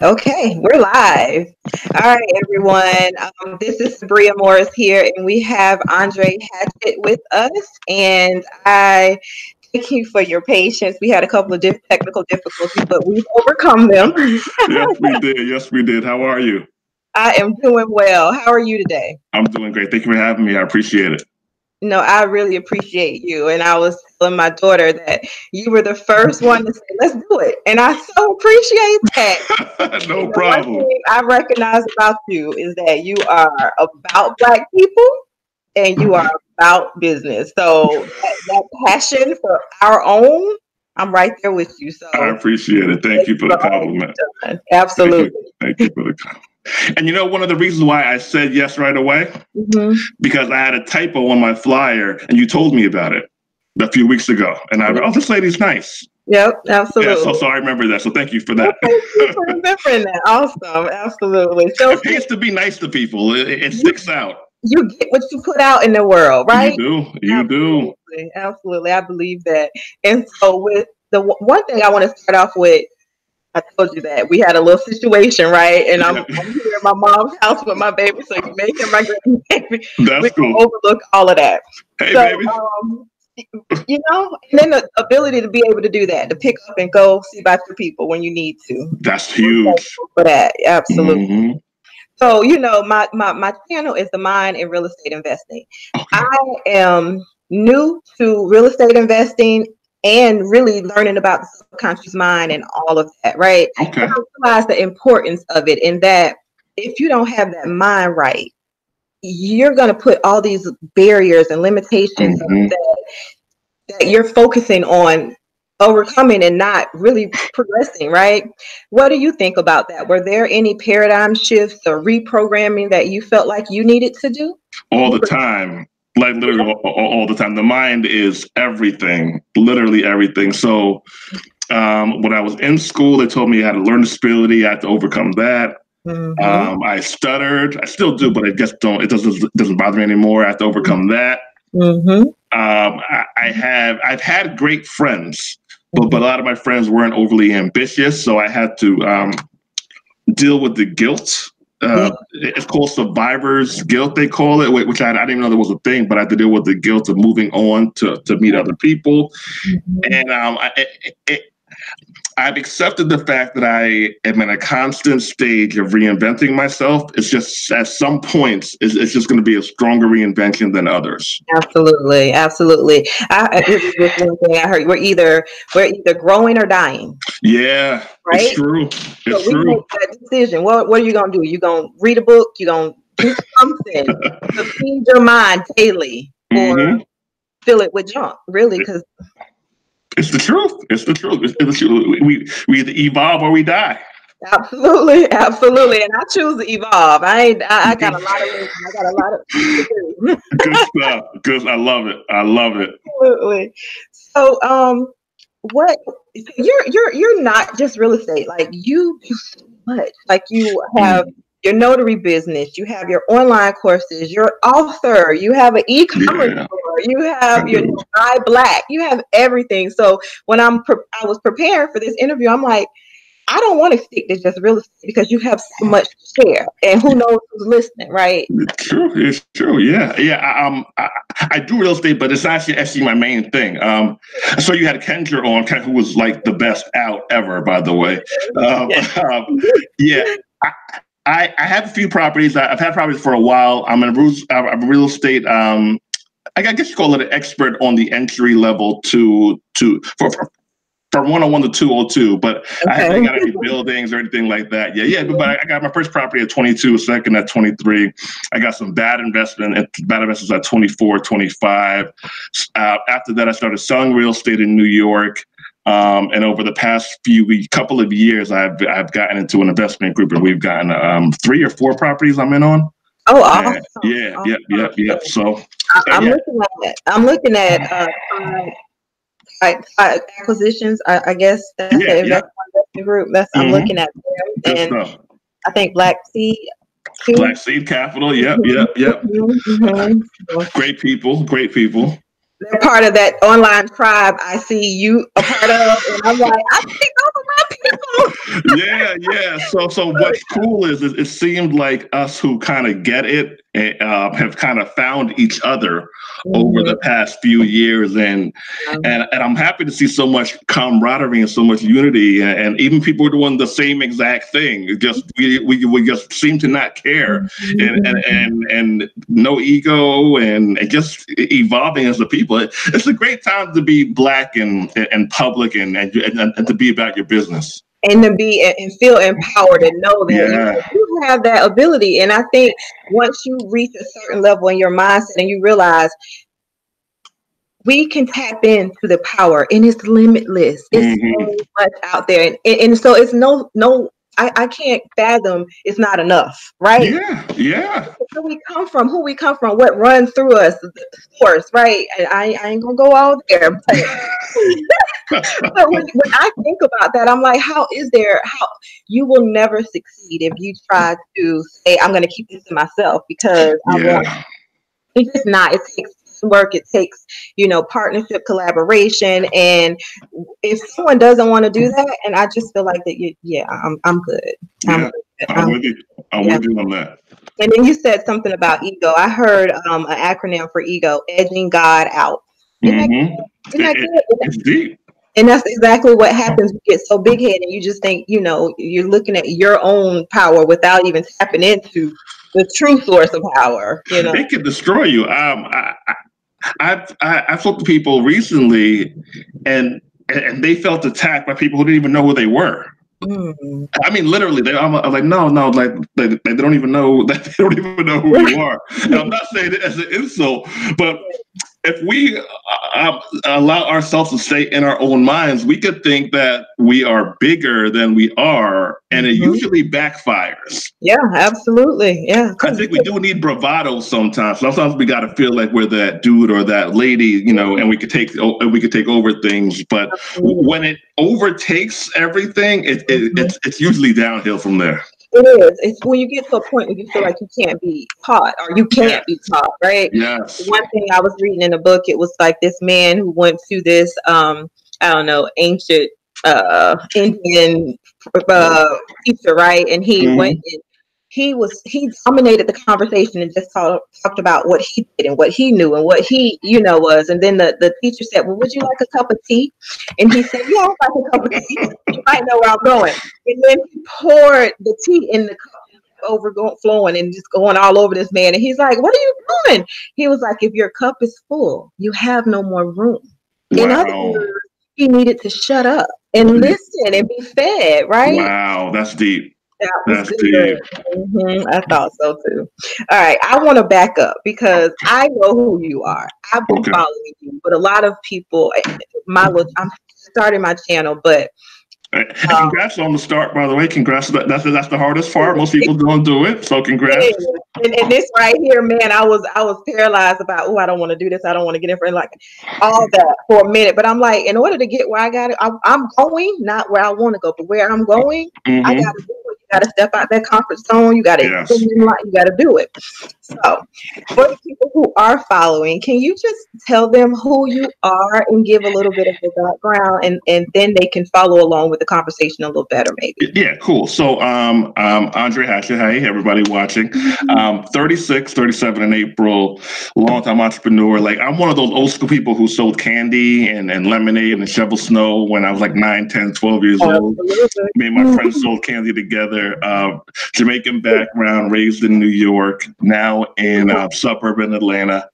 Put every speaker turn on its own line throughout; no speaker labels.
Okay, we're live. All right, everyone. This is Sabria Morris here, and we have Andre Hatchett with us. And I thank you for your patience. We had a couple of technical difficulties, but we've overcome them.
Yes, we did. Yes, we did. How are you?
I am doing well. How are you today?
I'm doing great. Thank you for having me. I appreciate it.
No, I really appreciate you. And I was telling my daughter that you were the first one to say, let's do it. And I so appreciate that.
No problem.
One thing I recognize about you is that you are about Black people and you are about business. So that passion for our own, I'm right there with you. So
I appreciate it. Thank you for the compliment.
Absolutely.
Thank you for the compliment. And you know, one of the reasons why I said yes right away, because I had a typo on my flyer and you told me about it a few weeks ago. And I oh, this lady's nice.
Yep, absolutely.
Yeah, so I remember that. So thank you for that.
Thank you for remembering that. Awesome. Absolutely. So
it pays to be nice to people. It sticks out.
You get what you put out in the world, right?
You do. You do.
Absolutely. I believe that. And so with the one thing I want to start off with, I told you that we had a little situation, right? And I'm here at my mom's house with my baby, so you make him my grandbaby.
That's cool.
Overlook all of that.
Hey, baby.
You know, and then the ability to be able to do that, to pick up and go see about your people when you need to.
That's huge.
For that, absolutely. So, you know, my channel is The Mind in Real Estate Investing. Okay. I am new to real estate investing and really learning about the subconscious mind and all of that, right?
Okay.
I realize the importance of it in that if you don't have that mind right, you're going to put all these barriers and limitations that you're focusing on overcoming and not really progressing, right? What do you think about that? Were there any paradigm shifts or reprogramming that you felt like you needed to do?
All the time. Like literally all the time. The mind is everything, literally everything. So when I was in school, they told me I had to learn disability. I had to overcome that. I stuttered. I still do, but it doesn't bother me anymore. I have to overcome that. I've had great friends, but a lot of my friends weren't overly ambitious. So I had to deal with the guilt. It's called survivor's guilt, they call it, which I didn't even know there was a thing, but I had to deal with the guilt of moving on to meet other people. And I've accepted the fact that I am in a constant stage of reinventing myself. It's just at some points, it's just going to be a stronger reinvention than others.
Absolutely, absolutely. This one thing I heard: we're either growing or dying.
Yeah, right? It's true. It's true.
Make that decision. What are you going to do? You going to read a book? You going to do something to feed your mind daily, or fill it with junk? Really, because.
It's the truth. It's the truth. It's the truth. We either evolve or we die.
Absolutely, absolutely. And I choose to evolve. I got a lot of wisdom. I got a lot of
good stuff. Good. I love it. I love it.
Absolutely. So what you're not just real estate, like you do so much. Like you have your notary business, you have your online courses, you're author, you have an e-commerce store, you have your I Black, you have everything. So when I was preparing for this interview, I'm like, I don't want to stick to just real estate because you have so much to share, and who knows who's listening, right?
It's true. It's true. Yeah. I do real estate, but it's actually my main thing. So you had Kendra on, who was like the best out ever, by the way. Yeah. I have a few properties. I've had properties for a while. I'm a real estate. I guess you call it an expert on the entry level from 101 to 202. But I haven't got any buildings or anything like that. Yeah. But I got my first property at 22, second at 23. I got some bad investments at 24, 25. After that, I started selling real estate in New York. And over the past couple of years, I've gotten into an investment group, and we've gotten 3 or 4 properties I'm in on.
Oh, awesome.
Yeah. So
I'm looking at acquisitions. I guess that's the investment group. I'm looking at them, and I think Black Seed
Capital. Yep. Great people.
They're part of that online tribe I see you a part of, and I'm like, I think those are my people.
Yeah. So what's cool is it seemed like us who kind of get it have kind of found each other over the past few years, and I'm happy to see so much camaraderie and so much unity, and even people are doing the same exact thing. It just we just seem to not care, and no ego, and just evolving as a people. It's a great time to be Black and public, and to be about your business.
And to be and feel empowered and know that you have that ability. And I think once you reach a certain level in your mindset and you realize we can tap into the power, and it's limitless. It's so much out there, and so it's no. I can't fathom it's not enough, right?
Yeah.
Where we come from, who we come from, what runs through us, the source, right? And I ain't gonna go all there, but but when I think about that, I'm like, how you will never succeed if you try to say, I'm gonna keep this to myself because I want. It's just not. It takes work. It takes, partnership, collaboration, and if someone doesn't want to do that, and I just feel like that, I'm good.
I'm with you. I'm with you on that.
And then you said something about ego. I heard an acronym for ego: edging God out.
It's deep.
And that's exactly what happens. You get so big headed, and you just think, you're looking at your own power without even tapping into the true source of power.
It can destroy you. I've talked to people recently, and they felt attacked by people who didn't even know who they were. I mean, literally, I'm like, no, like they don't even know that they don't even know who you are. And I'm not saying it as an insult, but if we allow ourselves to stay in our own minds, we could think that we are bigger than we are, and it usually backfires.
Yeah, absolutely. Yeah,
I think we do need bravado sometimes. Sometimes we got to feel like we're that dude or that lady, and we could take over things. But when it overtakes everything, it's usually downhill from there.
It is. It's when you get to a point where you feel like you can't be taught, or you can't be taught, right?
Yes.
One thing I was reading in a book, it was like this man who went to this, ancient Indian teacher, right? And he went and he dominated the conversation and just talked about what he did and what he knew and what he, was. And then the teacher said, well, would you like a cup of tea? And he said, yeah, I'd like a cup of tea. You might know where I'm going. And then he poured the tea in the cup, flowing and just going all over this man. And he's like, what are you doing? He was like, if your cup is full, you have no more room.
Wow.
In other words, he needed to shut up and listen and be fed, right?
Wow, that's deep.
That's deep. I thought so too. All right, I want to back up because I know who you are. I've been following you, but a lot of people, I'm starting my channel, but
congrats on the start, by the way. Congrats. That's the hardest part. Most people don't do it. So congrats.
And this right here, man, I was paralyzed about, I don't want to do this. I don't want to get in front, like all that for a minute. But I'm like, in order to get where I got it, I'm going, not where I want to go, but where I'm going, I got to do it. You got to step out that comfort zone. You got to you got to do it. So for the people who are following, can you just tell them who you are and give a little bit of the background, and then they can follow along with the conversation a little better, maybe?
Yeah, cool. So Andre Hatchett, hey, everybody watching. 37 in April, longtime entrepreneur. Like, I'm one of those old school people who sold candy and lemonade and shovel snow when I was like 9, 10, 12 years old. Me and my friends sold candy together. Jamaican background, raised in New York, now in suburban Atlanta,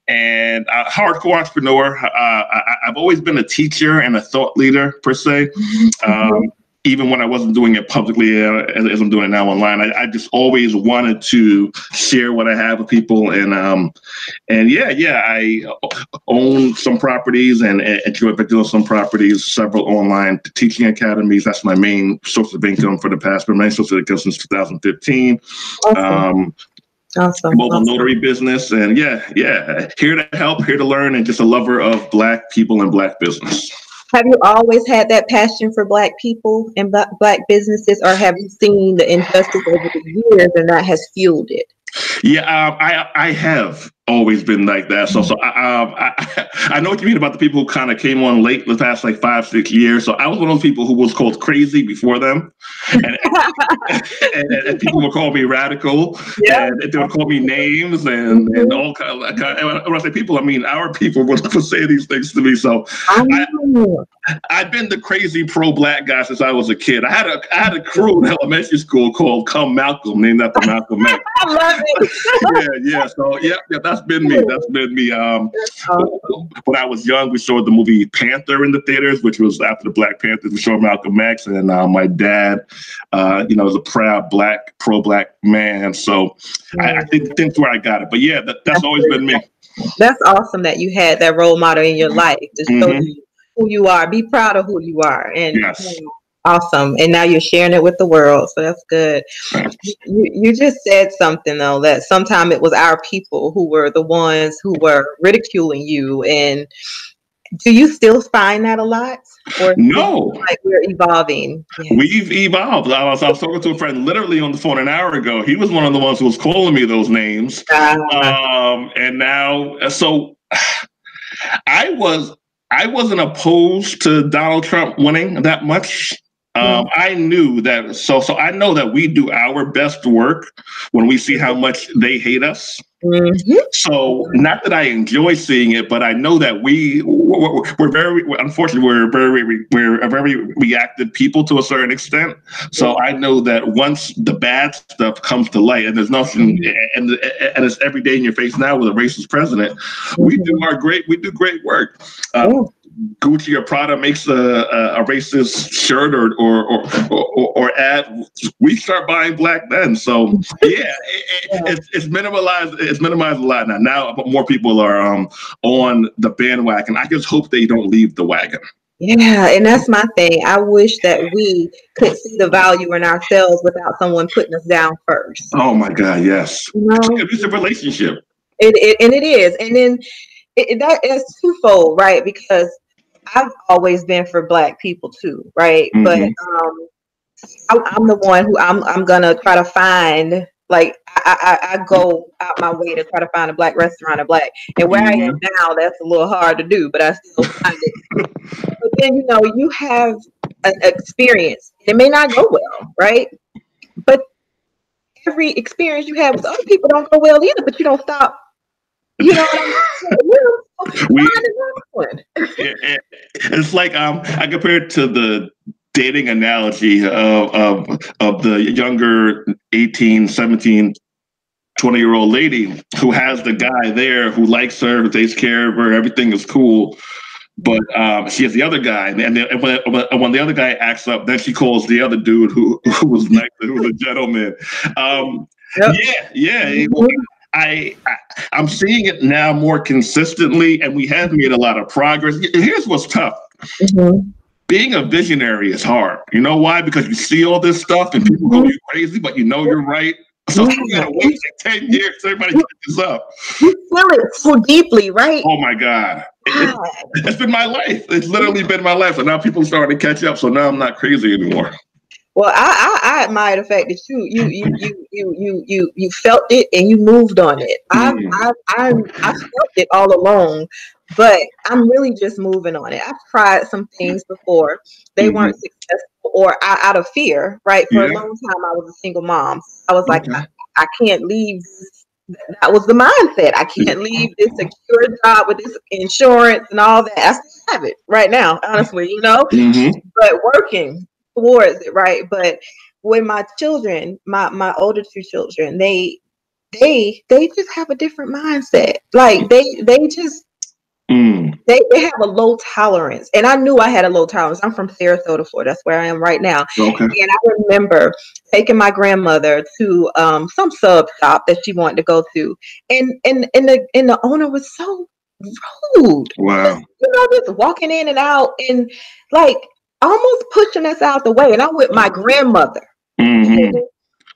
and hardcore entrepreneur. I've always been a teacher and a thought leader, per se. Even when I wasn't doing it publicly, as I'm doing it now online, I just always wanted to share what I have with people. And I own some properties and joint venture on some properties, several online teaching academies. That's my main source of income for the past, but main source of income since 2015.
Awesome.
Mobile notary business. And here to help, here to learn, and just a lover of Black people and Black business.
Have you always had that passion for Black people and Black businesses, or have you seen the injustice over the years and that has fueled it?
Yeah, I have always been like that. So I know what you mean about the people who kind of came on late the past like 5-6 years. So I was one of those people who was called crazy before them. and people would call me radical, and they would call me names and all kind of. And when I say people, I mean our people would say these things to me. So I've been the crazy pro-black guy since I was a kid. I had a crew in elementary school called Come Malcolm, named after Malcolm X.
I love it.
yeah. So yeah, that's been me. That's been me. When I was young, we showed the movie Panther in the theaters, which was after the Black Panthers. We showed Malcolm X, and my dad, is a proud pro-black man. So I think that's where I got it. But yeah, that's always been me.
That's awesome that you had that role model in your life to show you who you are. Be proud of who you are. And awesome. And now you're sharing it with the world. So that's good. You just said something, though, that sometimes it was our people who were the ones who were ridiculing you. And do you still find that a lot? Or
no,
like we're evolving? Yes.
We've evolved. I was talking to a friend literally on the phone an hour ago. He was one of the ones who was calling me those names. And now, so I wasn't opposed to Donald Trump winning that much. I knew that. So I know that we do our best work when we see how much they hate us. So not that I enjoy seeing it, but I know that we're very, unfortunately, we're a very reactive people to a certain extent. So I know that once the bad stuff comes to light, and there's nothing, and it's every day in your face now with a racist president, we do great work. Gucci or Prada makes a racist shirt or ad, we start buying black then. So yeah, it's minimalized. It's minimized a lot now. Now more people are on the bandwagon. I just hope they don't leave the wagon.
Yeah, and that's my thing. I wish that we could see the value in ourselves without someone putting us down first.
Oh my God, yes. It's a relationship.
It is, and then that is twofold, right? Because I've always been for black people too, right? But I'm the one who I'm gonna try to find. Like I go out my way to try to find a black restaurant, a black, and where I am now, that's a little hard to do, but I still find it. But then you have an experience. It may not go well, right? But every experience you have with other people don't go well either. But you don't stop. You know what I'm saying?
It's like I compare it to the dating analogy of the younger 18, 17, 20-year-old lady who has the guy there who likes her, who takes care of her, everything is cool. But she has the other guy, and when the other guy acts up, then she calls the other dude who was nice, who was a gentleman. I'm seeing it now more consistently, and we have made a lot of progress. Here's what's tough. Being a visionary is hard. You know why? Because you see all this stuff and people call you crazy, but you know you're right. So you gotta wait 10 years so everybody catches up.
You feel it so deeply, right?
Oh my God. It's been my life. It's literally been my life. And now people are starting to catch up. So now I'm not crazy anymore.
Well, I admire the fact that you felt it and you moved on it. I felt it all along, but I'm really just moving on it. I've tried some things before; they weren't successful, or out of fear. Right, for a long time, I was a single mom. I was like, I can't leave. That was the mindset. I can't leave this secure job with this insurance and all that. I still have it right now, honestly, but working towards it, right? But with my children, my older two children, they just have a different mindset. Like they just they have a low tolerance, and I knew I had a low tolerance. I'm from Sarasota, Florida. That's where I am right now. And I remember taking my grandmother to some sub shop that she wanted to go to, and the owner was so rude.
Wow.
Just walking in and out and like almost pushing us out the way. And I'm with my grandmother.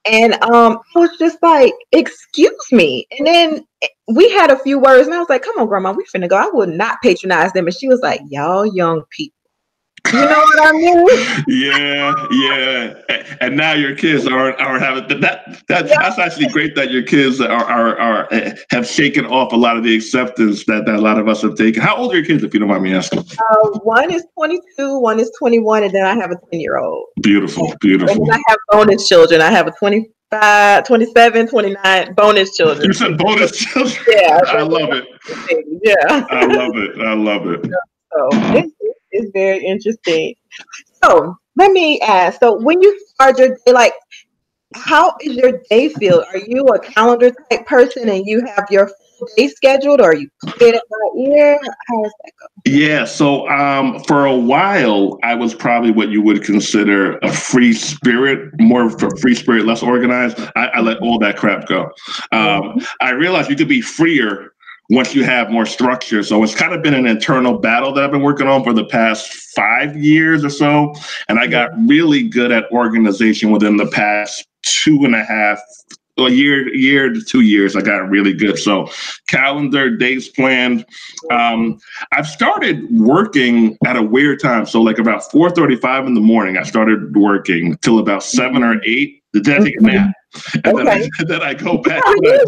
And I was just like, excuse me. And then we had a few words and I was like, come on, grandma, we finna go. I would not patronize them. And she was like, y'all young people. You know what I mean?
Yeah. And now your kids are having that's actually great that your kids are have shaken off a lot of the acceptance that a lot of us have taken. How old are your kids, if you don't mind me asking?
One is 22, one is 21, and then I have a 10-year-old.
Beautiful.
And then I have bonus children. I have a 25, 27, 29 bonus children.
You said bonus children?
Yeah.
I love it.
Yeah.
I love it.
So it's very interesting. So let me ask. So when you start your day, like, how is your day feel? Are you a calendar type person and you have your full day scheduled, or you play it by ear? How does that go?
Yeah, so for a while, I was probably what you would consider a free spirit, more of a free spirit, less organized. I let all that crap go. I realized you could be freer once you have more structure. So it's kind of been an internal battle that I've been working on for the past 5 years or so. And I got really good at organization within the past 2.5 a year to 2 years. I got really good. So calendar, days planned. I've started working at a weird time. So like about 4:35 in the morning, I started working till about 7 or 8. Then I take a nap. And then I go back. I need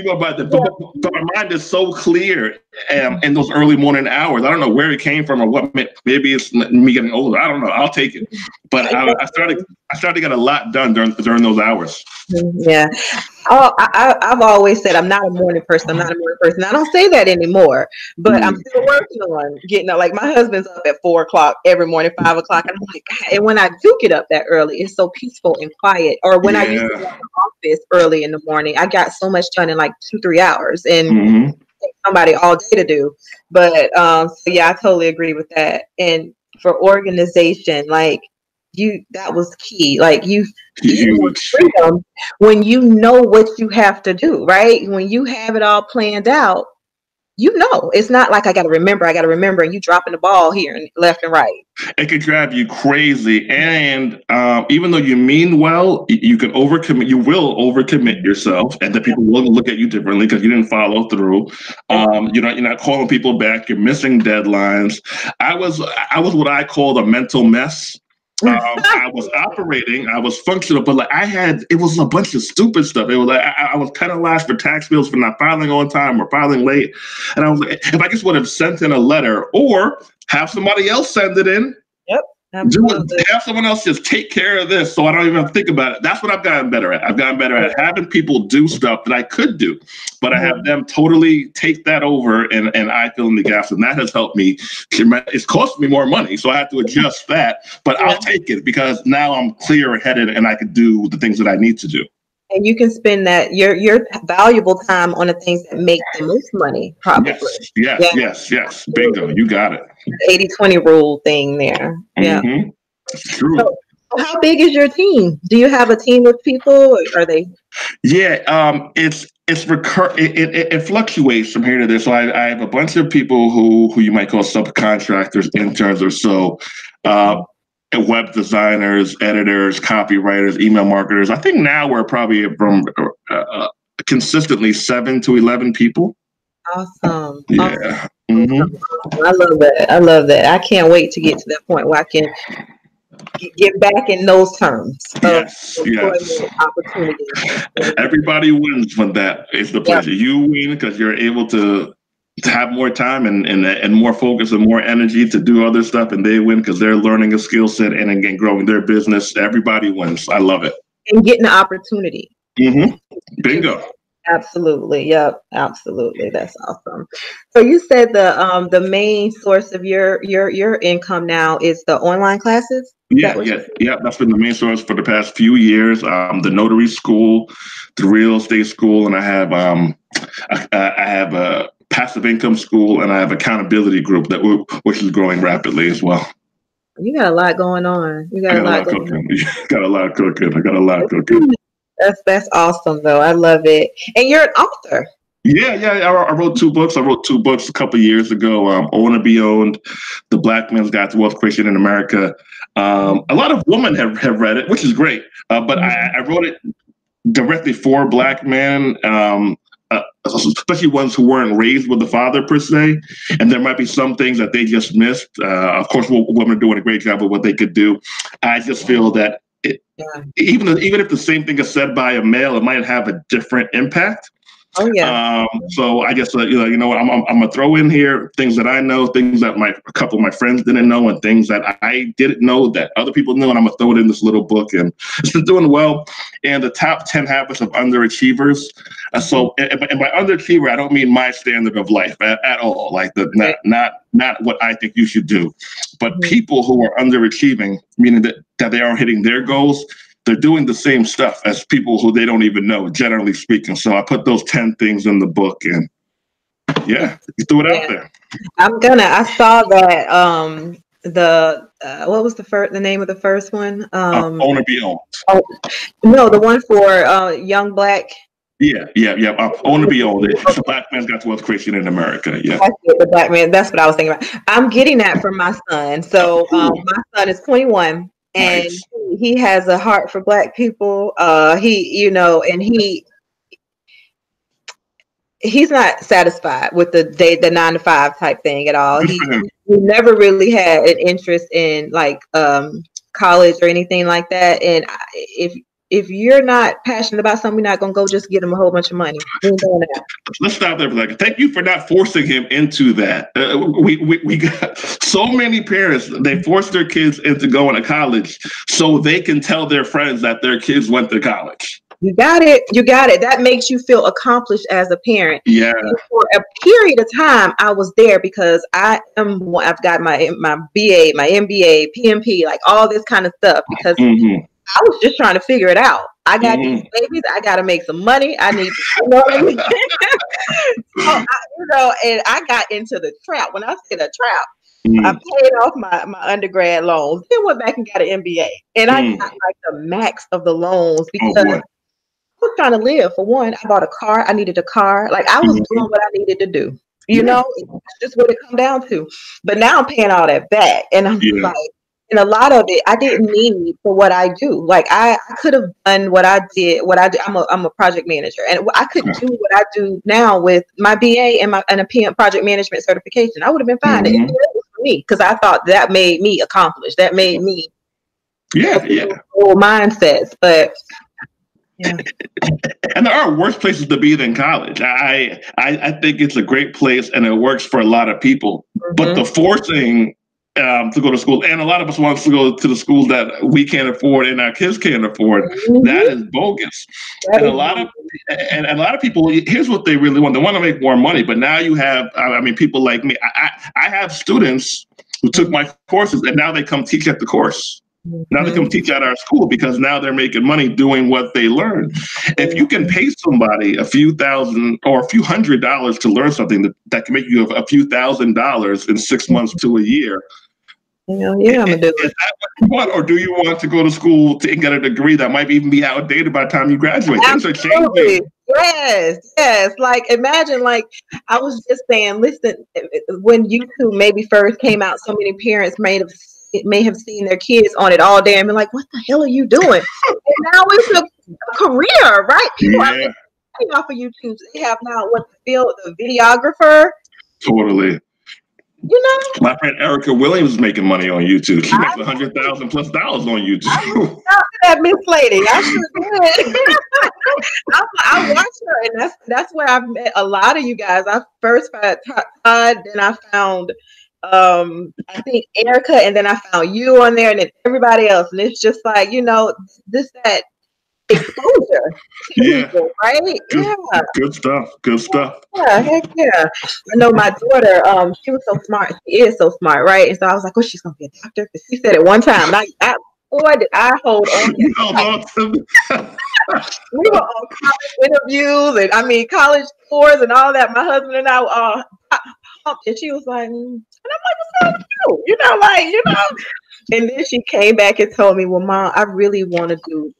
one by then. But my mind is so clear in those early morning hours. I don't know where it came from or what. Maybe it's me getting older. I don't know. I'll take it. But I started to get a lot done during those hours.
Yeah. I've always said I'm not a morning person. I don't say that anymore, but I'm still working on getting up. Like my husband's up at 4 o'clock every morning, 5 o'clock. And I'm like, God. And when I do get up that early, it's so peaceful and quiet. Or when I used to go to the office early in the morning, I got so much done in like 2-3 hours and take somebody all day to do. But so yeah, I totally agree with that. And for organization, like that was key. Like you get more freedom when you know what you have to do, right? When you have it all planned out, it's not like I got to remember, and you dropping the ball here and left and right.
It could drive you crazy. And even though you mean well, you can overcommit. You will overcommit yourself, and the people will look at you differently because you didn't follow through. You're not calling people back. You're missing deadlines. I was what I called a mental mess. I was operating, I was functional, but like it was a bunch of stupid stuff. It was like I was penalized for tax bills for not filing on time or filing late. And I was like, if I just would have sent in a letter or have somebody else send it in.
Yep.
Have someone else just take care of this so I don't even think about it. That's what I've gotten better at. I've gotten better at having people do stuff that I could do, but I have them totally take that over and I fill in the gaps. And that has helped me. It's costing me more money, so I have to adjust that, but I'll take it because now I'm clear headed and I can do the things that I need to do.
And you can spend that your valuable time on the things that make the most money, probably.
Yes. Bingo, you got it.
80-20 rule thing there. Yeah.
True.
So how big is your team? Do you have a team of people, or are they?
Yeah, it fluctuates from here to there. So I have a bunch of people who you might call subcontractors, interns, or so. Web designers, editors, copywriters, email marketers. I think now we're probably from consistently 7 to 11 people.
Awesome.
Yeah.
I love that. I can't wait to get to that point where I can get back in those terms.
Yes.
Opportunities.
Everybody wins when that is the pleasure. You win because you're able to have more time and more focus and more energy to do other stuff, and they win because they're learning a skill set and again growing their business. Everybody wins. I love it.
And getting the opportunity.
Bingo.
Absolutely. Yep. Absolutely. That's awesome. So you said the main source of your income now is the online classes?
Yeah. That's been the main source for the past few years. The notary school, the real estate school, and I have a passive income school, and I have accountability group which is growing rapidly as well.
You got a lot going on. I got a lot
cooking.
That's awesome, though. I love it. And you're an author.
Yeah. I wrote 2 books. I wrote 2 books a couple of years ago. Own or Be Owned, The Black Man's Guide to Wealth Creation in America. A lot of women have read it, which is great. But I wrote it directly for Black men. especially ones who weren't raised with the father per se, and there might be some things that they just missed. Of course, women are doing a great job of what they could do. I just feel that even if the same thing is said by a male, it might have a different impact.
Oh yeah.
So I guess you know what, I'm gonna throw in here things that I know, things that a couple of my friends didn't know, and things that I didn't know that other people knew, and I'm gonna throw it in this little book, and it's been doing well. And the top 10 habits of underachievers. So, and by underachiever, I don't mean my standard of life at all. Like not what I think you should do, but people who are underachieving, meaning that they aren't hitting their goals. They're doing the same stuff as people who they don't even know, generally speaking. So I put those 10 things in the book, and you threw it out there.
I saw that what was the name of the first one?
Own or Be Owned.
Oh, no, the one for young Black.
Yeah. Own or Be Owned. It's a Black man's got to wealth creation in America. Yeah.
That's it, the Black man. That's what I was thinking about. I'm getting that from my son. So my son is 21. And
Nice.
he has a heart for Black people. He's not satisfied with the 9 to 5 type thing at all. He never really had an interest in like college or anything like that. And if you're not passionate about something, you're not gonna go just get him a whole bunch of money.
Let's stop there for a second. Thank you for not forcing him into that. We got so many parents, they force their kids into going to college so they can tell their friends that their kids went to college.
You got it. That makes you feel accomplished as a parent.
Yeah.
And for a period of time, I was there because I've got my BA, my MBA, PMP, like all this kind of stuff because I was just trying to figure it out. I got these babies. I got to make some money. I need, you know what I mean? And I got into the trap. When I say the trap, I paid off my undergrad loans, then went back and got an MBA. And I got like the max of the loans because I was trying to live. For one, I bought a car. I needed a car. Like I was doing what I needed to do. You know, it's just what it come down to. But now I'm paying all that back. And I'm like, and a lot of it I didn't need for what I do. Like I could have done what I did. I'm a project manager, and I could do what I do now with my BA and a PM project management certification. I would have been fine. It was for me because I thought that made me accomplished. That made me mindsets. But
and there are worse places to be than college. I think it's a great place and it works for a lot of people. But the forcing to go to school, and a lot of us want to go to the schools that we can't afford and our kids can't afford. That is bogus. And a lot of people, here's what they really want. They want to make more money. But now you have, people like me. I have students who took my courses and now they come teach at the course. Now they come teach at our school because now they're making money doing what they learn. If you can pay somebody a few $1,000 or a few $100 to learn something that can make you a few $1,000s in 6 months to a year.
I'm gonna do it.
Is that what you want, or do you want to go to school and get a degree that might even be outdated by the time you graduate? Things are changing.
Yes. Like imagine, like I was just saying, listen, when YouTube maybe first came out, so many parents may have seen their kids on it all day and been like, what the hell are you doing? And now it's a career, right? People are making money off of YouTube. They have now the videographer.
Totally.
You know,
my friend Erica Williams is making money on YouTube. She makes $100,000+ on YouTube.
That Miss Lady, I sure did. I watched her, and that's where I've met a lot of you guys. I first found Todd, then I found I think Erica, and then I found you on there, and then everybody else. And it's just like, that exposure to people, right?
Good stuff.
Yeah, heck yeah. I know my daughter, she was so smart. She is so smart, right? And so I was like, she's gonna be a doctor. Because she said it one time, and boy, did I hold on. We were on college interviews and college tours and all that. My husband and I were all pumped, and she was like, and I'm like, what's up with you? And then she came back and told me, well, Mom, I really want to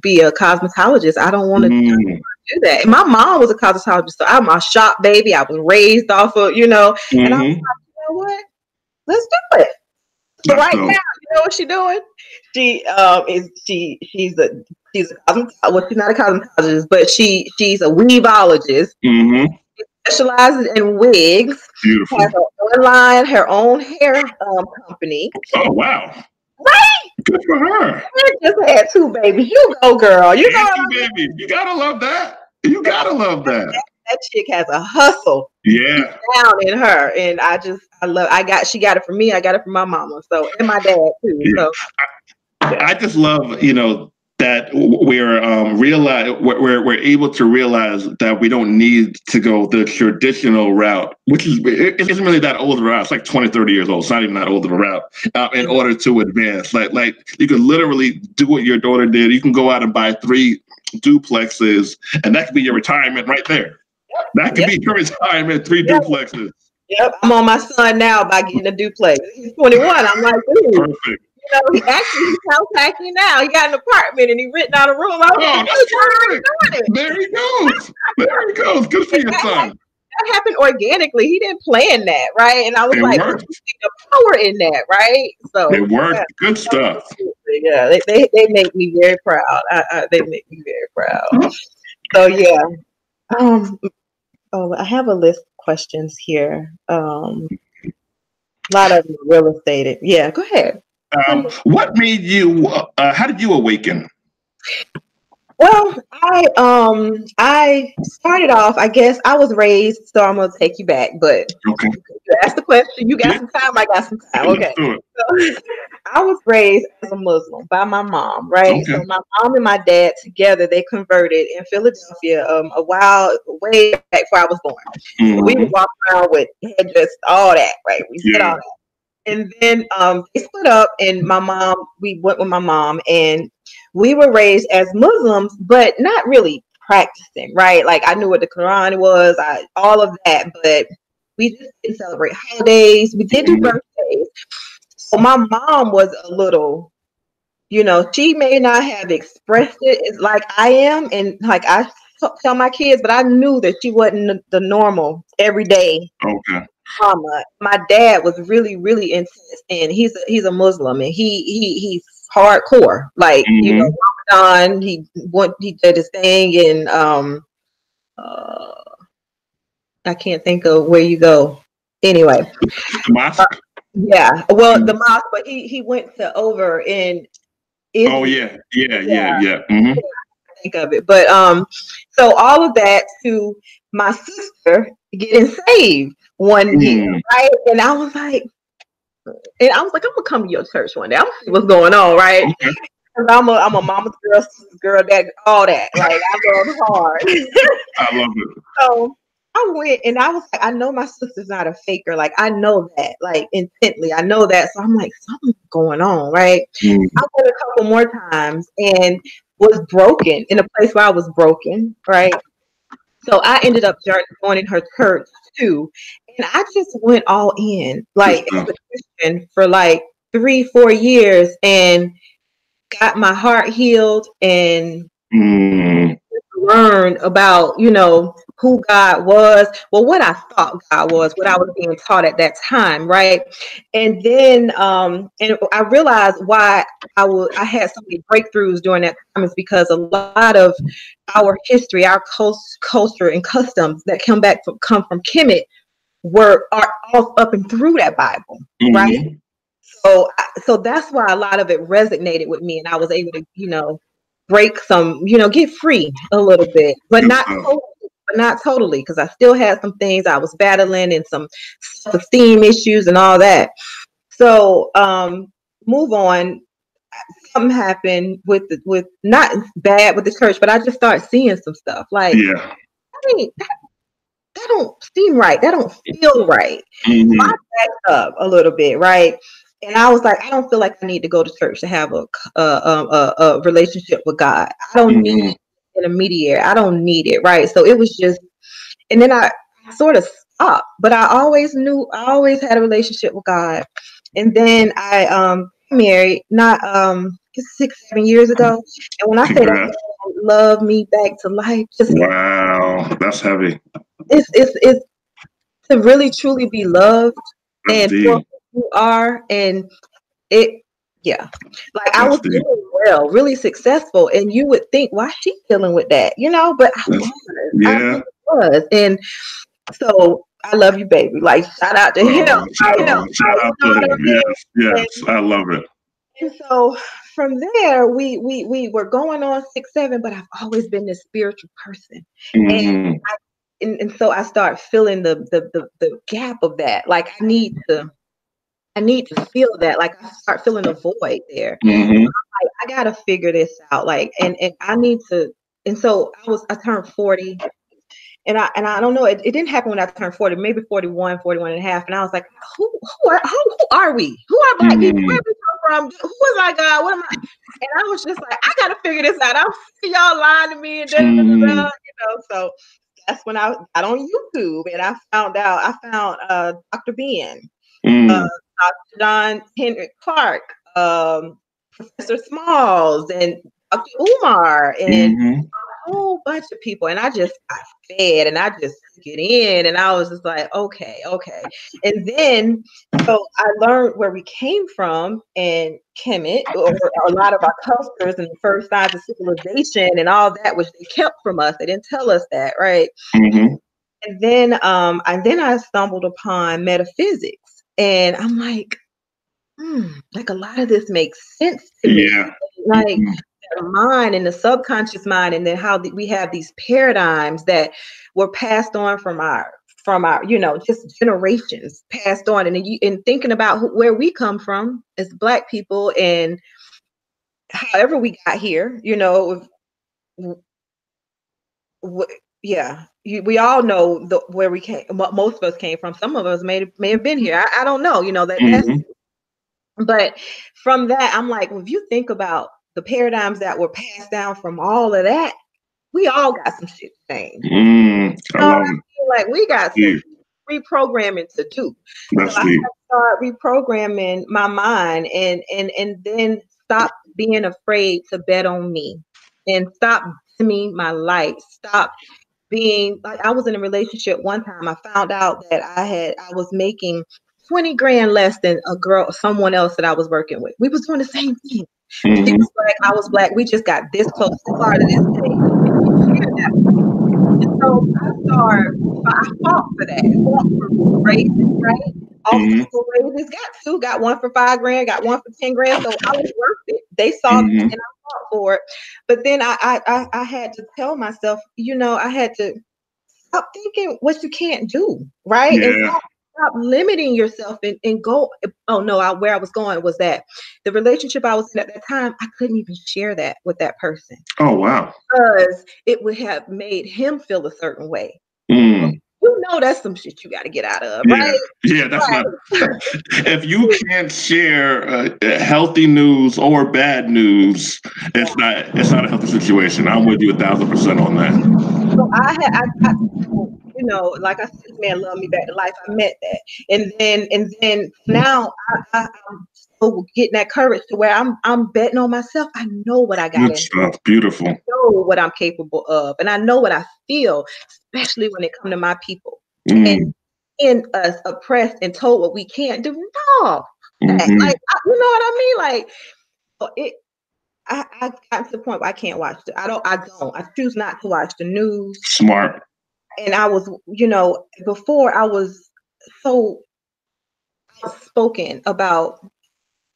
be a cosmetologist. I don't want to do that. And my mom was a cosmetologist, so I'm a shop baby. I was raised off of, and I was like, you know what? Let's do it. So right now, you know what she's doing? She's well, she's not a cosmetologist, but she's a weaveologist.
Mm-hmm.
Specializes in wigs.
Beautiful.
Has her own hair company.
Oh wow!
Right?
Good for her.
I just had 2 babies. You go, girl. You know,
2 babies. You gotta love that. You gotta love that.
That chick has a hustle.
Yeah.
Down in her, and she got it from me. I got it from my mama. So and my dad too.
Yeah.
So
I just love that we're able to realize that we don't need to go the traditional route, which it isn't really that old of a route. It's like 20, 30 years old. It's not even that old of a route in order to advance. Like you could literally do what your daughter did. You can go out and buy 3 duplexes, and that could be your retirement right there. That could be your retirement, 3 duplexes.
Yep, I'm on my son now by getting a duplex. He's 21. I'm like, dude.
Perfect.
He's house hacking now. He got an apartment and he renting out a room.
That's perfect. There he goes. There he goes. Good for your son.
That happened organically. He didn't plan that, right? And I was the power in that, right? So
it worked. Good stuff.
Yeah, they make me very proud. They make me very proud. So yeah. I have a list of questions here. A lot of real estate. Yeah, go ahead.
What made you? How did you awaken?
Well, I started off. I guess I was raised, so I'm gonna take you back. But
okay,
you asked the question. You got some time. I got some time. Okay. So, I was raised as a Muslim by my mom, right? Okay. So my mom and my dad together, they converted in Philadelphia way back before I was born. Mm-hmm. So we would walk around with headdress, all that, right? We did all that. And then they split up, and we went with my mom, and we were raised as Muslims, but not really practicing, right? Like I knew what the Quran was, all of that, but we just didn't celebrate holidays. We did do birthdays. So my mom was a little, she may not have expressed it like I am, and like I tell my kids, but I knew that she wasn't the normal everyday.
Okay.
Mama. My dad was really, really intense, and he's a Muslim, and he's hardcore. Like Ramadan, he did his thing, and I can't think of where you go. Anyway,
the mosque.
Yeah, well, the mosque, but he went to over in Israel.
Oh yeah. Mm-hmm.
Think of it, but so all of that to my sister getting saved one year, right? And I was like, I'm gonna come to your church one day. I'm gonna see what's going on, right? Okay. I'm a mama's girl, sister's girl, that all that. Like I love hard.
I love it. So
I went and I was like, I know my sister's not a faker. Like I know that, like intently, I know that. So I'm like, something's going on, right? Mm-hmm. I went a couple more times and was broken in a place where I was broken, right? So I ended up joining her church too, and I just went all in, like as a Christian for like 3-4 years, and got my heart healed and learned about, who God was. Well, what I thought God was, what I was being taught at that time, right? And then and I realized why I had so many breakthroughs during that time is because a lot of our history, our culture and customs that come from Kemet are all up and through that Bible, right? So that's why a lot of it resonated with me, and I was able to, break some, get free a little bit, but not totally, because I still had some things I was battling and some self-esteem issues and all that. So move on. Something happened with not bad with the church, but I just started seeing some stuff like, I mean, that don't seem right. That don't feel right. Mm-hmm. So I backed up a little bit, right? And I was like, I don't feel like I need to go to church to have a relationship with God. I don't need an intermediary. I don't need it, right? So it was just, and then I sort of stopped. But I always had a relationship with God. And then I married, not 6-7 years ago. And when I say that, love me back to life. Just
wow, that's heavy.
It's to really truly be loved and for who you are, and Yeah, like I was doing well, really successful, and you would think, why is she dealing with that, but I really was, and so I love you, baby. Like, shout out to him.
Shout out to him. Yes, I love it.
And so from there, we were going on 6, 7, but I've always been this spiritual person, and so I start feeling the gap of that. Like I need to feel that. Like I start feeling a void there. Like, I gotta figure this out. Like, and I need to. And so I turned 40. And I don't know, it didn't happen when I turned 40, maybe 41, 41 and a half. And I was like, who are we? Who are Black people? Where we come from? Who is our God? What am I? And I was just like, I gotta figure this out. I'm sick of y'all lying to me and so that's when I got on YouTube and I found Dr. Ben, Dr. John Henry Clark, Professor Smalls, and Dr. Umar, and a whole bunch of people. And I just got fed and I just took it in. And I was just like, okay. And then, so I learned where we came from and Kemet, or a lot of our cultures and the first signs of civilization and all that, which they kept from us. They didn't tell us that, right? And then I stumbled upon metaphysics, and I'm like a lot of this makes sense to me. Like the mind and the subconscious mind, and then how we have these paradigms that were passed on from our just generations passed on, and thinking about where we come from as Black people and however we got here, we all know where we came. Most of us came from. Some of us may have been here. I don't know. That's. But from that, I'm like, well, if you think about the paradigms that were passed down from all of that, we all got some shit to change. Like we got some reprogramming to do. So I had to start reprogramming my mind and then stop being afraid to bet on me and stop dimming my light. Stop being like, I was in a relationship one time. I found out that I was making 20 grand less than someone else that I was working with. We was doing the same thing. She was Black, I was Black. We just got this close to part of this thing. And so I fought for that. I fought for raises, right? Also raises, got one for 5 grand, got one for 10 grand. So I was worth it. They saw that and I fought for it. But then I had to tell myself, I had to stop thinking what you can't do, right? And stop limiting yourself and go. Oh no, where I was going was that the relationship I was in at that time, I couldn't even share that with that person.
Oh wow.
Because it would have made him feel a certain way. That's some shit you got to get out of, right?
Yeah, that's not. If you can't share healthy news or bad news, it's not a healthy situation. I'm with you 1,000% on that.
So like I said, this man loved me back to life. I met that, and then now I'm still getting that courage to where I'm betting on myself. I know what I got.
Good stuff. Beautiful.
I know what I'm capable of, and I know what I feel, especially when it comes to my people and in us oppressed and told what we can't do. No, like you know what I mean? Like I got to the point where I can't watch I choose not to watch the news.
Smart.
And I was, before I was so outspoken about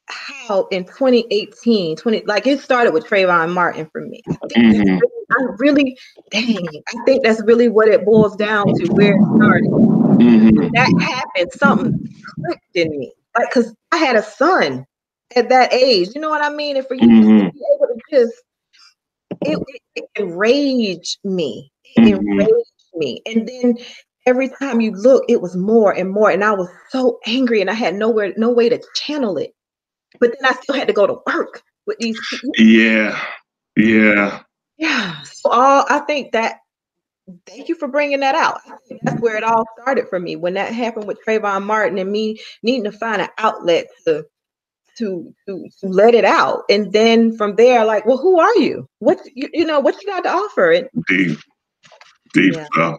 how in 2018, like it started with Trayvon Martin for me. I think that's really what it boils down to, where it started. When that happened, something clicked in me. Like, because I had a son at that age, you know what I mean? And for you to be able to just, it enraged me. And then every time you look, it was more and more. And I was so angry and I had no way to channel it. But then I still had to go to work with these people.
Yeah.
So I think that, thank you for bringing that out. I think that's where it all started for me, when that happened with Trayvon Martin and me needing to find an outlet to let it out. And then from there, like, well, who are you? What you got to offer? And
deep stuff.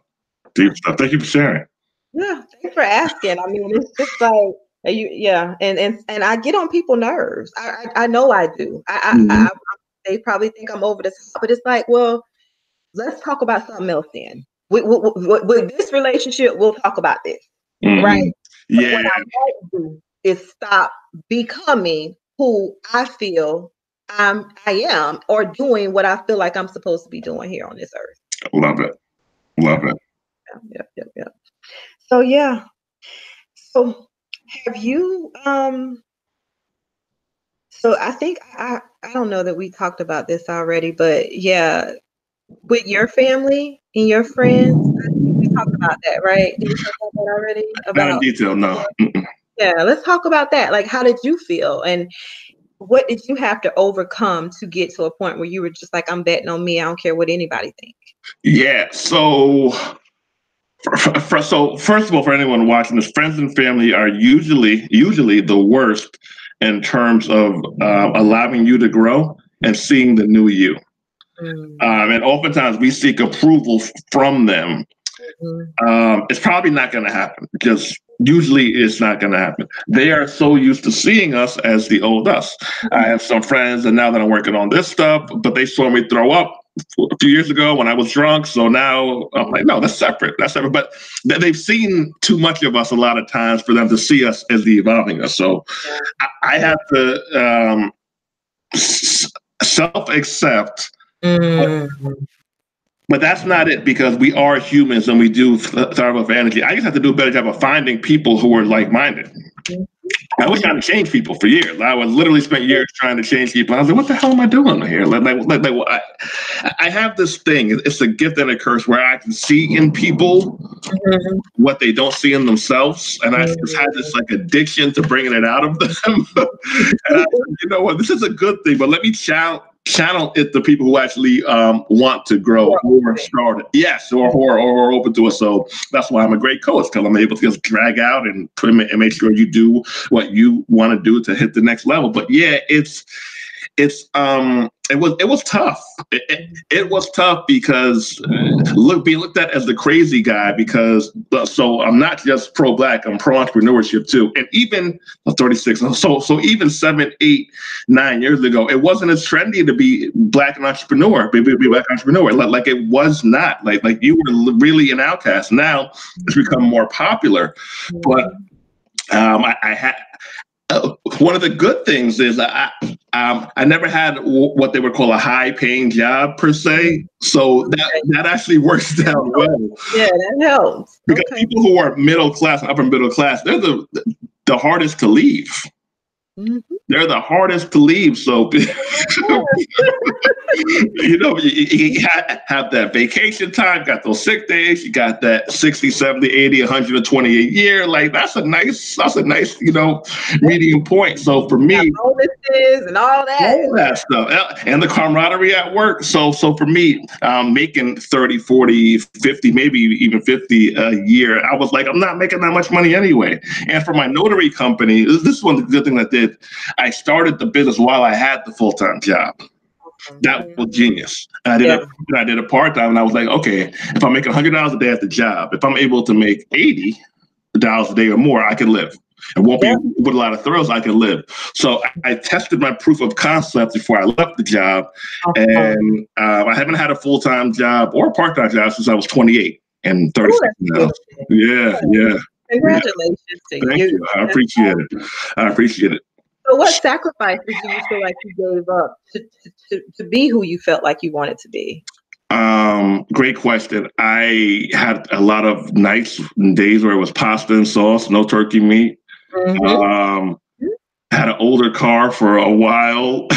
Thank you for sharing.
Yeah, thanks for asking. I mean, it's just like, Yeah, and I get on people's nerves. I know I do.
Mm-hmm.
They probably think I'm over the top, but it's like, well, let's talk about something else then. With this relationship, we'll talk about this, right?
Mm-hmm.
But
Yeah.
what I won't do is stop becoming who I feel I am, or doing what I feel like I'm supposed to be doing here on this earth.
Love it. Love it.
Yeah. So yeah. So have you so I think I don't know that we talked about this already, but yeah, with your family and your friends, I think we talked about that, right? Did we talk about that already?
Not in
About
detail, no. Mm-mm.
yeah, let's talk about that. Like, how did you feel, and what did you have to overcome to get to a point where you were just like, I'm betting on me. I don't care what anybody thinks.
Yeah. So, so first of all, for anyone watching this, friends and family are usually the worst in terms of allowing you to grow and seeing the new you. And oftentimes we seek approval from them. It's probably not going to happen, because usually it's not going to happen. They are so used to seeing us as the old us. I have some friends, and now that I'm working on this stuff, but they saw me throw up a few years ago when I was drunk. So now I'm like, no, that's separate. That's separate. But they've seen too much of us a lot of times for them to see us as the evolving us. So I have to self-accept. But that's not it, because we are humans and we do thrive off energy. I just have to do a better job of finding people who are like-minded. I was trying to change people for years. I was literally spent years trying to change people. I was like, what the hell am I doing here? I have this thing. It's a gift and a curse, where I can see in people what they don't see in themselves. And I just had this like addiction to bringing it out of them. And I said, you know what, this is a good thing, but let me channel it to people who actually want to grow or start it. Yes, or open to it. So that's why I'm a great coach, because I'm able to just drag out and make sure you do what you want to do to hit the next level. But yeah, it was tough. It was tough because being looked at as the crazy guy, because so I'm not just pro-Black, I'm pro-entrepreneurship too. And even 36, so even 7, 8, 9 years ago, it wasn't as trendy to be Black and entrepreneur, be Black entrepreneur. Like it was not. Like you were really an outcast. Now it's become more popular, but I had. One of the good things is I never had what they would call a high-paying job per se, so that actually works down well.
Yeah, that helps.
Because people who are middle class, upper middle class, they're the hardest to leave. They're the hardest to leave. So, you have that vacation time, got those sick days, you got that 60, 70, 80, 120 a year. Like that's a nice, medium point. So for me,
bonuses and all that
stuff, and the camaraderie at work. So for me, making 30, 40, 50, maybe even 50 a year, I was like, I'm not making that much money anyway. And for my notary company, this is one of the good things I did. I started the business while I had the full-time job. That was genius. And I did a part-time, and I was like, okay, if I'm making $100 a day at the job, if I'm able to make $80 a day or more, I can live. It won't be with a lot of thrills, I can live. So I tested my proof of concept before I left the job. And I haven't had a full-time job or a part-time job since I was 28 and 36 now. Yeah.
Congratulations to
Thank you. I appreciate it.
So what sacrifices do you feel like you gave up to be who you felt like you wanted to be?
Great question. I had a lot of nights and days where it was pasta and sauce, no turkey meat. Had an older car for a while.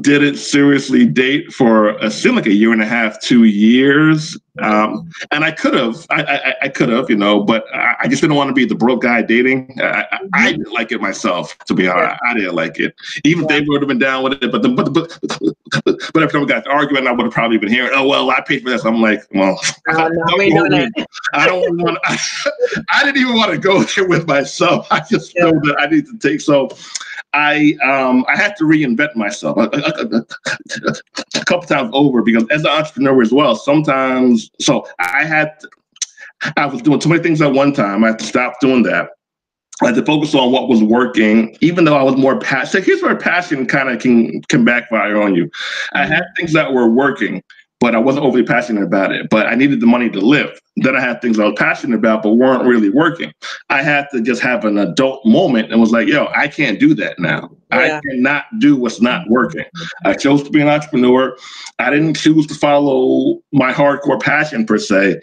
Didn't seriously date for it seemed like a year and a half, 2 years. And I could have, but I just didn't want to be the broke guy dating. I didn't like it myself, to be honest. I didn't like it. Even if they would have been down with it, but every time we got to arguing, I would have probably been hearing, oh, well, I paid for this. I'm like, well, I don't want I didn't even want to go there with myself. I just know that I need to take. So I had to reinvent myself a couple times over, because as an entrepreneur as well, sometimes, I was doing too many things at one time. I had to stop doing that. I had to focus on what was working, even though I was more passionate. Here's where passion kind of can backfire on you. I had things that were working, but I wasn't overly passionate about it. But I needed the money to live. Then I had things I was passionate about, but weren't really working. I had to just have an adult moment and was like, yo, I can't do that now. I cannot do what's not working. I chose to be an entrepreneur. I didn't choose to follow my hardcore passion per se.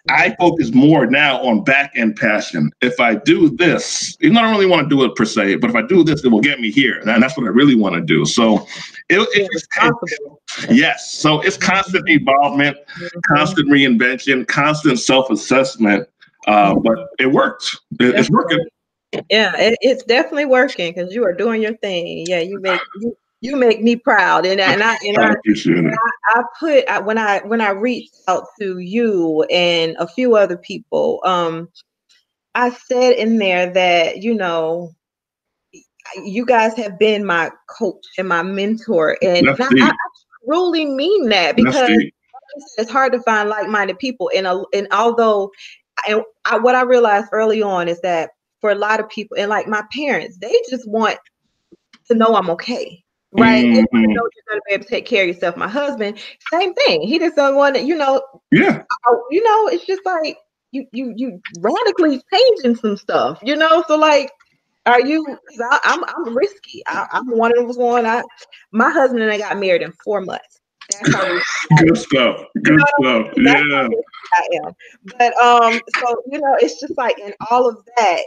I focus more now on back end passion. If I do this, even though I don't really want to do it per se, but if I do this, it will get me here. And that's what I really want to do. So yes. So it's constant evolvement, constant reinvention, constant self-assessment. But it worked. It's working.
Yeah, it's definitely working because you are doing your thing. Yeah, you make me proud, and I when I reached out to you and a few other people, I said in there that you guys have been my coach and my mentor, and I truly mean that because it's hard to find like-minded people, and although what I realized early on is that for a lot of people, and like my parents, they just want to know I'm okay, right? They want to know you're going to be able to take care of yourself. My husband, same thing. He just don't want to, it's just like you radically changing some stuff, So like, are you? I'm risky. I'm one of those one. My husband and I got married in 4 months. That's how
good stuff. Good stuff. Yeah.
I am. But so it's just like in all of that,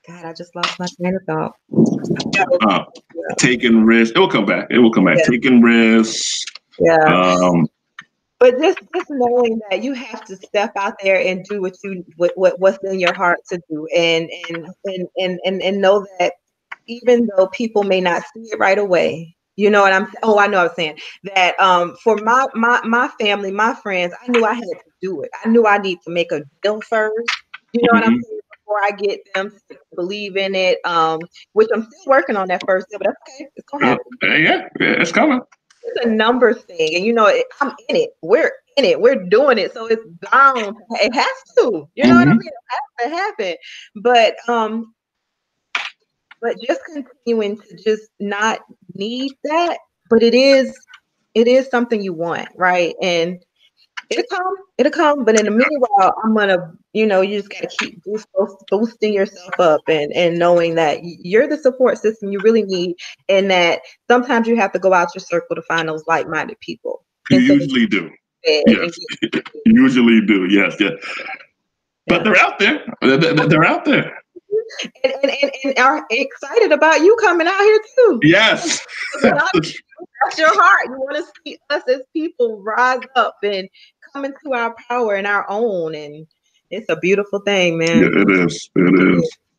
God, I just lost my train of thought.
Taking risks. It will come back. Yeah. Taking risks.
Yeah. But just knowing that you have to step out there and do what's in your heart to do, and know that even though people may not see it right away, I know I was saying that for my family, my friends, I knew I had to do it. I knew I need to make a deal first. You know what I'm saying? Before I get them to believe in it, which I'm still working on that first deal, but that's okay. It's gonna happen.
Yeah, it's coming.
It's a numbers thing, and I'm in it. We're in it. We're doing it, so it's bound. It has to. You know what I mean? It has to happen. But just continuing to just not need that, but it is something you want, right? And it'll come. But in the meanwhile, I'm gonna, you just gotta keep boosting yourself up and knowing that you're the support system you really need, and that sometimes you have to go out your circle to find those like-minded people.
You usually do. Yes. Usually do. Yes. But they're out there. They're out there.
And are excited about you coming out here too.
Yes.
That's your heart. You want to see us as people rise up and come into our power and our own, and it's a beautiful thing, man.
Yeah, it is.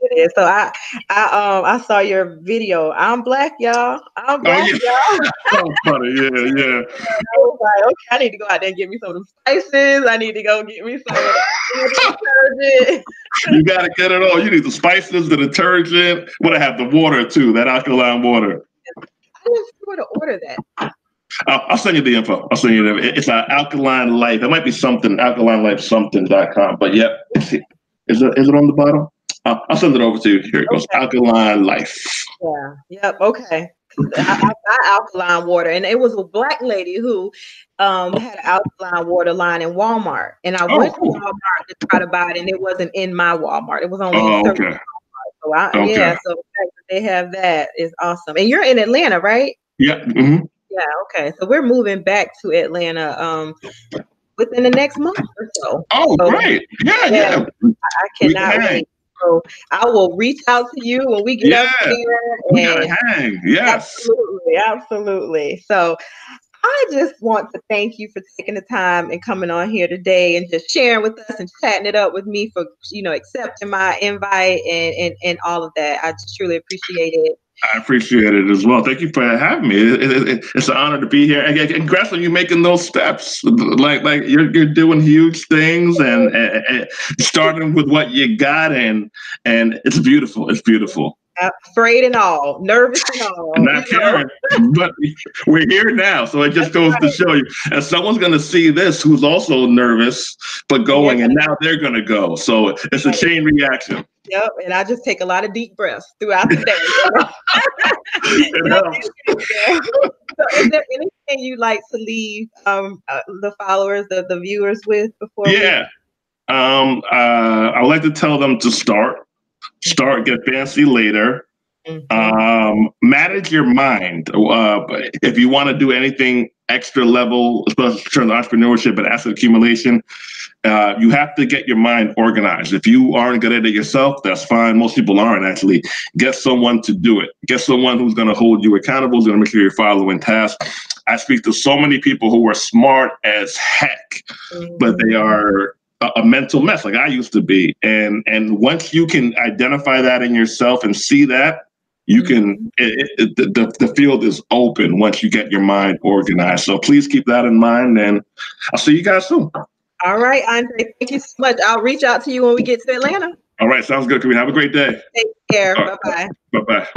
It is. So I saw your video. I'm black, y'all. I'm black, y'all.
So funny. Yeah.
I was like, okay, I need to go out there and get me some of the spices. I need to go get me some of the detergent.
You got to get it all. You need the spices, the detergent. What I have, the water too, that alkaline water.
I didn't see where to order that.
I'll send you the info. I'll send you It's an Alkaline Life. It might be something, alkalinelifesomething.com. But yeah, is it on the bottom? I'll send it over to you. Here it goes. Alkaline Life.
Yeah. Yep. Okay. I got alkaline water, and it was a black lady who had an alkaline water line in Walmart, and I went to Walmart to try to buy it, and it wasn't in my Walmart. It was only in certain Walmart. So so the fact that they have that is awesome. And you're in Atlanta, right?
Yeah. Mm-hmm.
Yeah. Okay. So we're moving back to Atlanta within the next month or so.
Oh, great! Yeah.
I cannot wait. So I will reach out to you when we get up there.
We gotta hang. Yes.
Absolutely. So I just want to thank you for taking the time and coming on here today and just sharing with us and chatting it up with me, for accepting my invite and all of that. I just truly appreciate it.
I appreciate it as well. Thank you for having me. It's an honor to be here. And congrats on you making those steps. Like you're doing huge things and starting with what you got, and it's beautiful. It's beautiful.
Afraid and all, nervous and all.
Not caring, but we're here now. So it just goes to show you. And someone's going to see this who's also nervous, but going, and now they're going to go. So it's a chain reaction.
Yep. And I just take a lot of deep breaths throughout the day.
It helps.
So is there anything you'd like to leave the followers, the viewers with before?
I would like to tell them to start, get fancy later. Manage your mind. If you want to do anything extra level, especially in terms of entrepreneurship and asset accumulation, you have to get your mind organized. If you aren't good at it yourself, that's fine. Most people aren't actually. Get someone to do it. Get someone who's going to hold you accountable, who's going to make sure you're following tasks. I speak to so many people who are smart as heck, but they are a mental mess like I used to be. And once you can identify that in yourself and see that, you can, the field is open once you get your mind organized. So please keep that in mind, and I'll see you guys soon.
All right, Andre, thank you so much. I'll reach out to you when we get to Atlanta.
All right, sounds good. Can we have a great day?
Take care. Bye-bye.
Bye-bye.